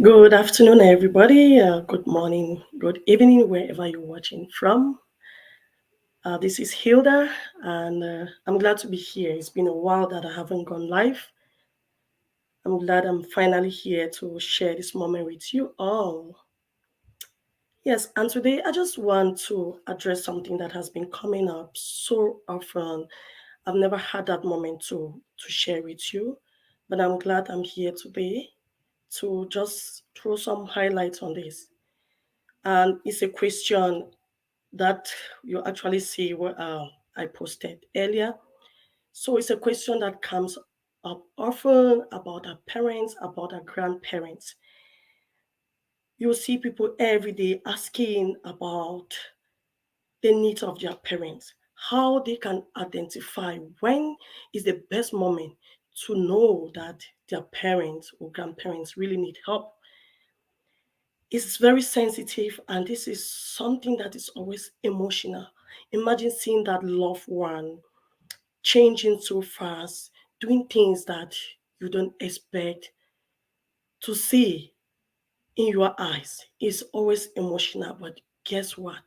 Good afternoon, everybody. Good morning, good evening, wherever you're watching from. This is Hilda, and I'm glad to be here. It's been a while that I haven't gone live. I'm glad I'm finally here to share this moment with you all. Yes, and today I just want to address something that has been coming up so often. I've never had that moment to share with you, but I'm glad I'm here today to just throw some highlights on this. And it's a question that you actually see what I posted earlier. So it's a question that comes up often about our parents, about our grandparents. You see people every day asking about the needs of their parents, how they can identify when is the best moment to know that their parents or grandparents really need help. It's very sensitive, and this is something that is always emotional. Imagine seeing that loved one changing so fast, doing things that you don't expect to see in your eyes. It's always emotional, but guess what?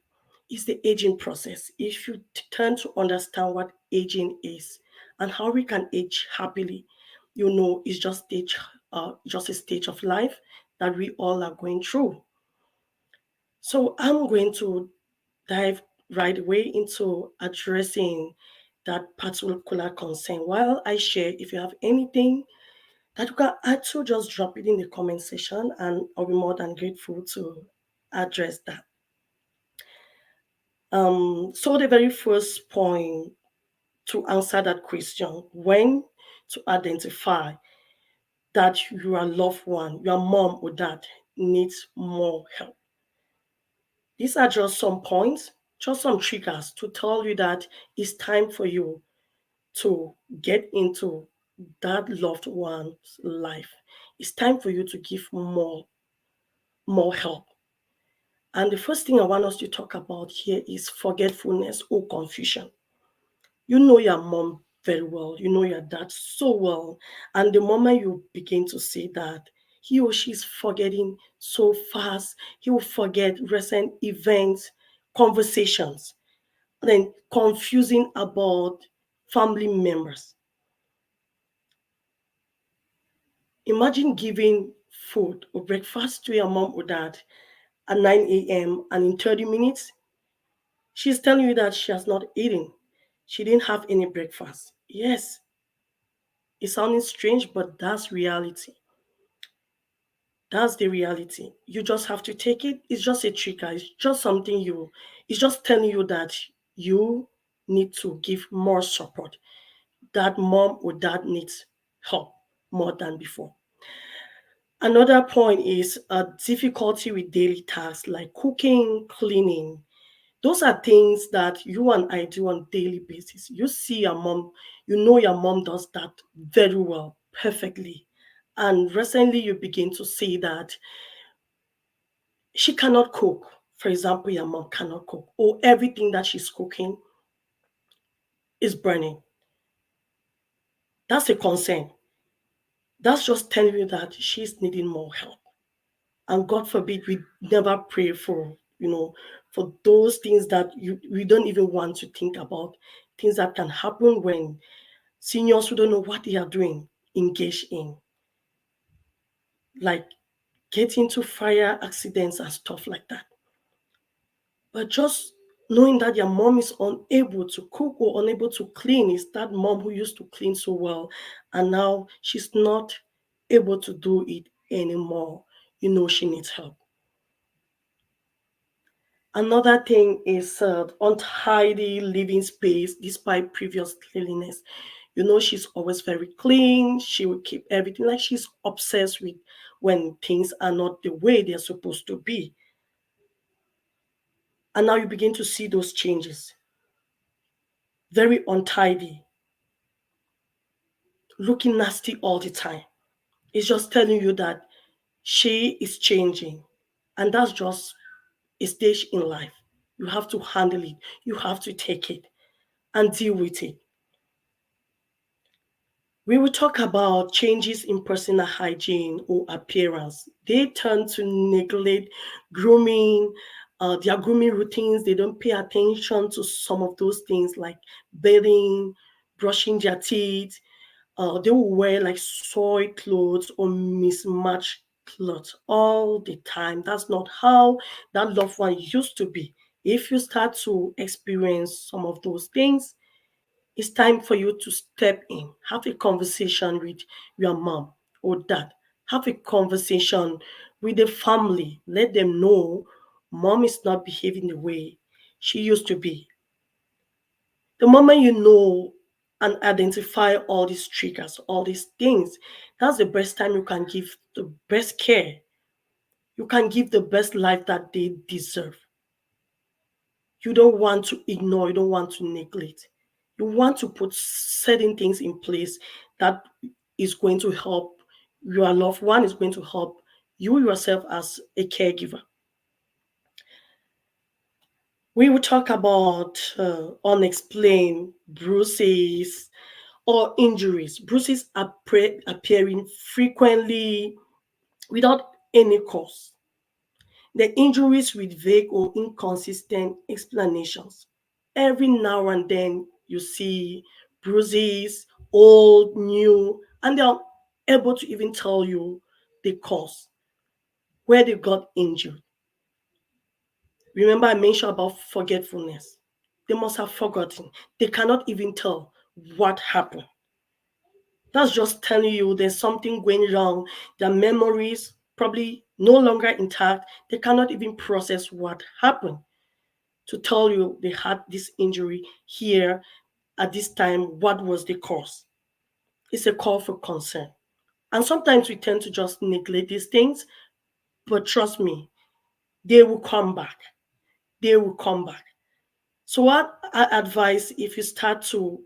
It's the aging process. If you turn to understand what aging is and how we can age happily, you know it's just a stage of life that we all are going through. So I'm going to dive right away into addressing that particular concern. While I share, if you have anything that you can add to, just drop it in the comment section, and I'll be more than grateful to address that. So the very first point to answer that question, when to identify that your loved one, your mom or dad needs more help. These are just some points, just some triggers to tell you that it's time for you to get into that loved one's life. It's time for you to give more help. And the first thing I want us to talk about here is forgetfulness or confusion. You know your mom very well, you know your dad so well, and the moment you begin to see that he or she is forgetting so fast, he will forget recent events, conversations, then confusing about family members. Imagine giving food or breakfast to your mom or dad at 9 a.m. and in 30 minutes, she's telling you that she has not eaten. She didn't have any breakfast. Yes, it's sounding strange, but that's reality. That's the reality. You just have to take it. It's just a trigger. It's just telling you that you need to give more support. That mom or dad needs help more than before. Another point is a difficulty with daily tasks like cooking, cleaning. Those are things that you and I do on daily basis. You see your mom, you know your mom does that very well, perfectly. And recently you begin to see that she cannot cook. For example, your mom cannot cook, or everything that she's cooking is burning. That's a concern. That's just telling you that she's needing more help. And God forbid we never pray for, for those things that we don't even want to think about, things that can happen when seniors who don't know what they are doing engage in, like getting into fire accidents and stuff like that. But just knowing that your mom is unable to cook or unable to clean, is that mom who used to clean so well and now she's not able to do it anymore. You know she needs help. Another thing is untidy living space despite previous cleanliness. You know, she's always very clean. She will keep everything like she's obsessed with when things are not the way they're supposed to be. And now you begin to see those changes. Very untidy, looking nasty all the time. It's just telling you that she is changing. And that's just a stage in life. You have to handle it, you have to take it and deal with it. We will talk about changes in personal hygiene or appearance. They tend to neglect grooming, their grooming routines. They don't pay attention to some of those things like bathing, brushing their teeth. They will wear like soiled clothes or mismatched clothes all the time. That's not how that loved one used to be. If you start to experience some of those things, it's time for you to step in, have a conversation with your mom or dad, have a conversation with the family. Let them know mom is not behaving the way she used to be. The moment you know and identify all these triggers, all these things, that's the best time you can give the best care. You can give the best life that they deserve. You don't want to ignore, you don't want to neglect. You want to put certain things in place that is going to help your loved one, is going to help you yourself as a caregiver. We will talk about unexplained bruises or injuries. Bruises are appearing frequently without any cause. The injuries with vague or inconsistent explanations. Every now and then you see bruises, old, new, and they're able to even tell you the cause, where they got injured. Remember, I mentioned about forgetfulness. They must have forgotten. They cannot even tell what happened. That's just telling you there's something going wrong. Their memories probably no longer intact. They cannot even process what happened to tell you they had this injury here at this time. What was the cause? It's a call for concern. And sometimes we tend to just neglect these things, but trust me, they will come back. They will come back. So, what I advise, if you start to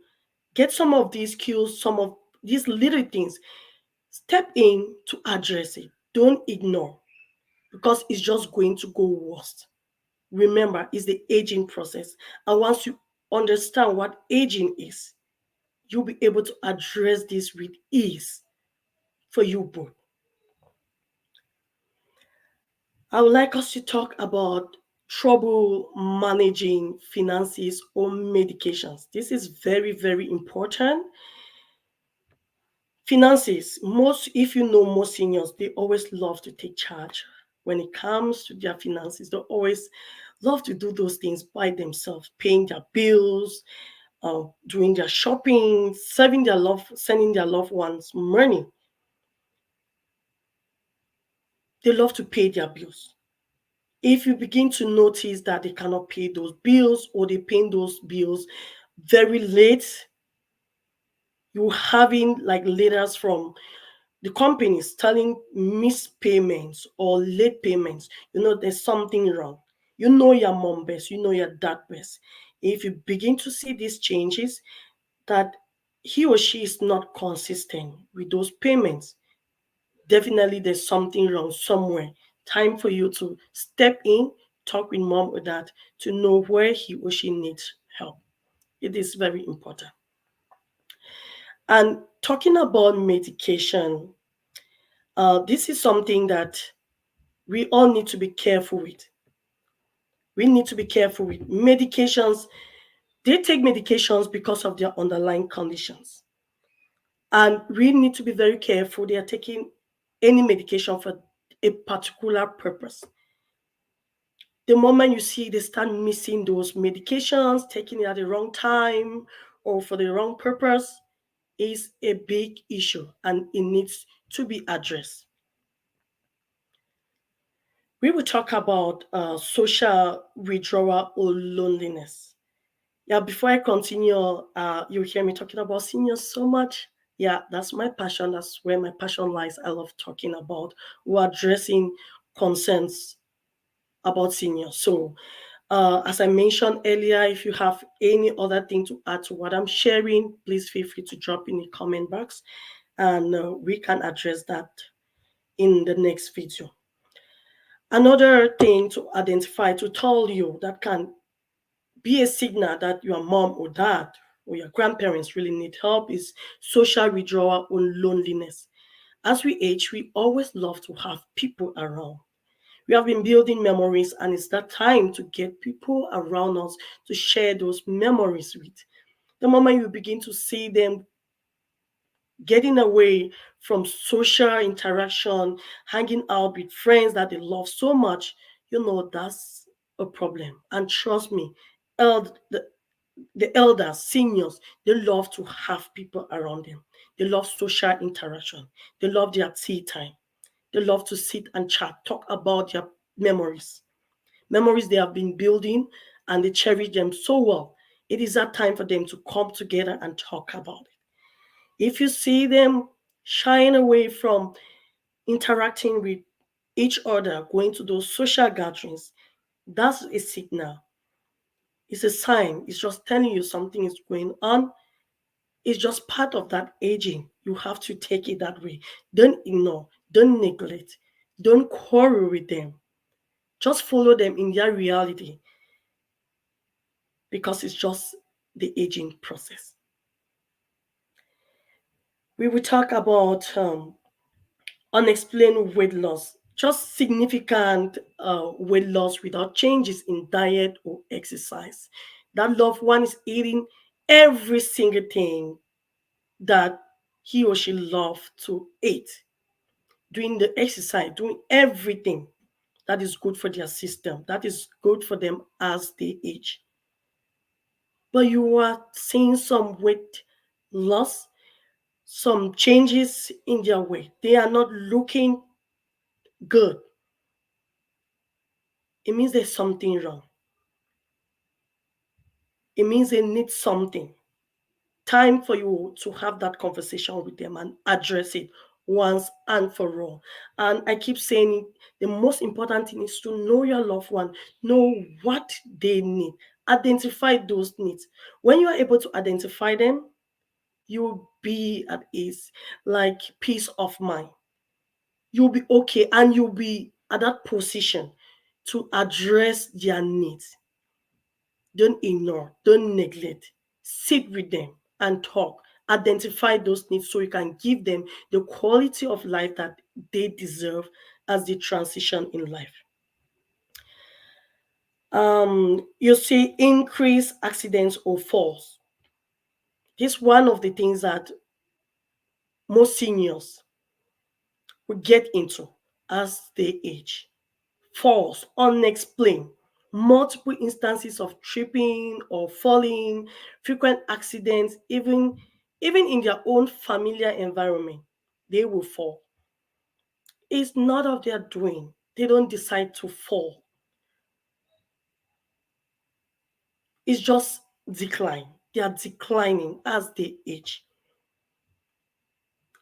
get some of these cues, some of these little things, step in to address it. Don't ignore because it's just going to go worse. Remember, it's the aging process. And once you understand what aging is, you'll be able to address this with ease for you both. I would like us to talk about trouble managing finances or medications. This is very, very important. Finances, most, if you know most seniors, they always love to take charge when it comes to their finances. They always love to do those things by themselves, paying their bills, doing their shopping, sending their loved ones money. They love to pay their bills. If you begin to notice that they cannot pay those bills or they pay those bills very late, you having like letters from the companies telling missed payments or late payments, there's something wrong. You know your mom best, you know your dad best. If you begin to see these changes, that he or she is not consistent with those payments, definitely there's something wrong somewhere. Time for you to step in, talk with mom or dad to know where he or she needs help. It is very important. And talking about medication, this is something that we all need to be careful with. We need to be careful with medications. They take medications because of their underlying conditions. And we need to be very careful. They are taking any medication for a particular purpose. The moment you see they start missing those medications, taking it at the wrong time or for the wrong purpose, is a big issue and it needs to be addressed. We will talk about social withdrawal or loneliness. Yeah, before I continue, you hear me talking about seniors so much. Yeah, that's my passion. That's where my passion lies. I love talking about or addressing concerns about seniors. So, as I mentioned earlier, if you have any other thing to add to what I'm sharing, please feel free to drop in the comment box and we can address that in the next video. Another thing to identify to tell you that can be a signal that your mom or dad or your grandparents really need help, is social withdrawal or loneliness. As we age, we always love to have people around. We have been building memories, and it's that time to get people around us to share those memories with. The moment you begin to see them getting away from social interaction, hanging out with friends that they love so much, that's a problem. And trust me, the elders, seniors, they love to have people around them. They love social interaction. They love their tea time. They love to sit and chat, talk about their memories, memories they have been building, and they cherish them so well. It is that time for them to come together and talk about it. If you see them shying away from interacting with each other, going to those social gatherings, that's a signal. It's a sign. It's just telling you something is going on. It's just part of that aging. You have to take it that way. Don't ignore, don't neglect, don't quarrel with them. Just follow them in their reality because it's just the aging process. We will talk about unexplained weight loss, just significant weight loss without changes in diet or exercise. That loved one is eating every single thing that he or she loved to eat, doing the exercise, doing everything that is good for their system, that is good for them as they age. But you are seeing some weight loss, some changes in their weight. They are not looking good. It means there's something wrong. It means they need something. Time for you to have that conversation with them and address it once and for all. And I keep saying it, the most important thing is to know your loved one, know what they need, identify those needs. When you are able to identify them, you will be at ease, like peace of mind. You'll be okay, and you'll be at that position to address their needs. Don't ignore, don't neglect. Sit with them and talk. Identify those needs so you can give them the quality of life that they deserve as they transition in life. You see increased accidents or falls. This is one of the things that most seniors will get into as they age. Falls, unexplained, multiple instances of tripping or falling, frequent accidents, even in their own familiar environment, they will fall. It's not of their doing. They don't decide to fall. It's just decline. They are declining as they age.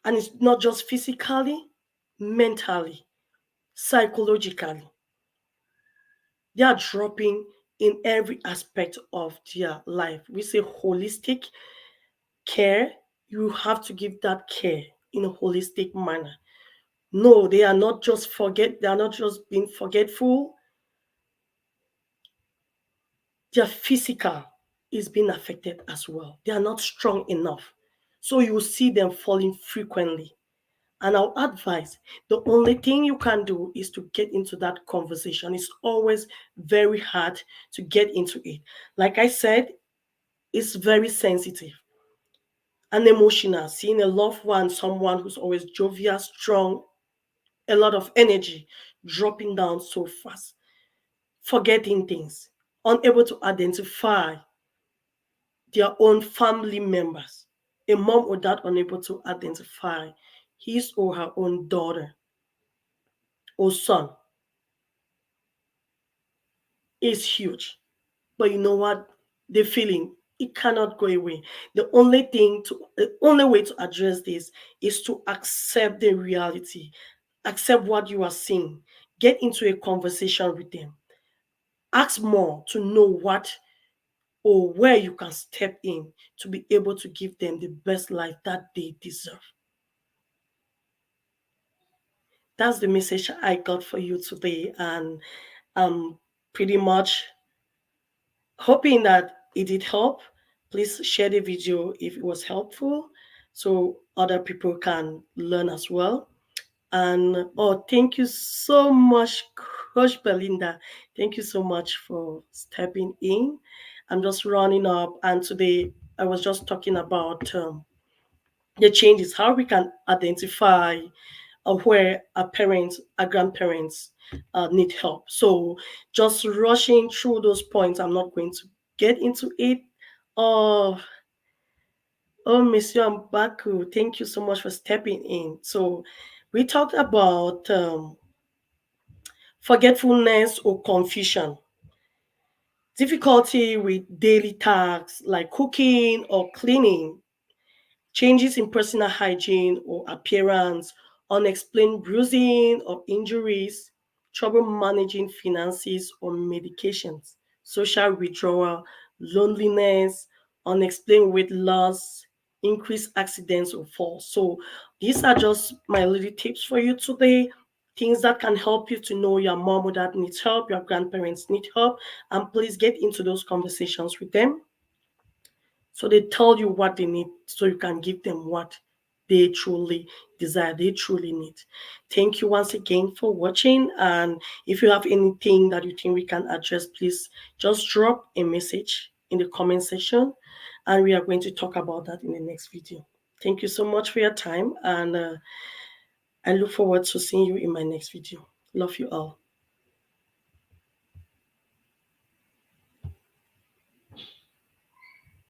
And it's not just physically, mentally, psychologically. They are dropping in every aspect of their life. We say holistic care. You have to give that care in a holistic manner. No, they are not just being forgetful. Their physical is being affected as well. They are not strong enough. So you will see them falling frequently. And I'll advise the only thing you can do is to get into that conversation. It's always very hard to get into it. Like I said, it's very sensitive and emotional. Seeing a loved one, someone who's always jovial, strong, a lot of energy, dropping down so fast, forgetting things, unable to identify their own family members. A mom or dad unable to identify his or her own daughter or son is huge. But you know what? The feeling, it cannot go away. The only way to address this is to accept the reality, accept what you are seeing, get into a conversation with them, ask more to know what or where you can step in to be able to give them the best life that they deserve. That's the message I got for you today, and I'm pretty much hoping that it did help. Please share the video if it was helpful so other people can learn as well. And oh, thank you so much, Coach Belinda. Thank you so much for stepping in. I'm just running up, and today I was just talking about the changes, how we can identify where our parents, our grandparents need help. So just rushing through those points, I'm not going to get into it. Oh, Monsieur Ambaku, thank you so much for stepping in. So we talked about forgetfulness or confusion, difficulty with daily tasks like cooking or cleaning, changes in personal hygiene or appearance, unexplained bruising or injuries, trouble managing finances or medications, social withdrawal, loneliness, unexplained weight loss, increased accidents or falls. So these are just my little tips for you today. Things that can help you to know your mom or dad needs help, your grandparents need help, and please get into those conversations with them so they tell you what they need so you can give them what they truly desire, they truly need. Thank you once again for watching. And if you have anything that you think we can address, please just drop a message in the comment section and we are going to talk about that in the next video. Thank you so much for your time and I look forward to seeing you in my next video. Love you all.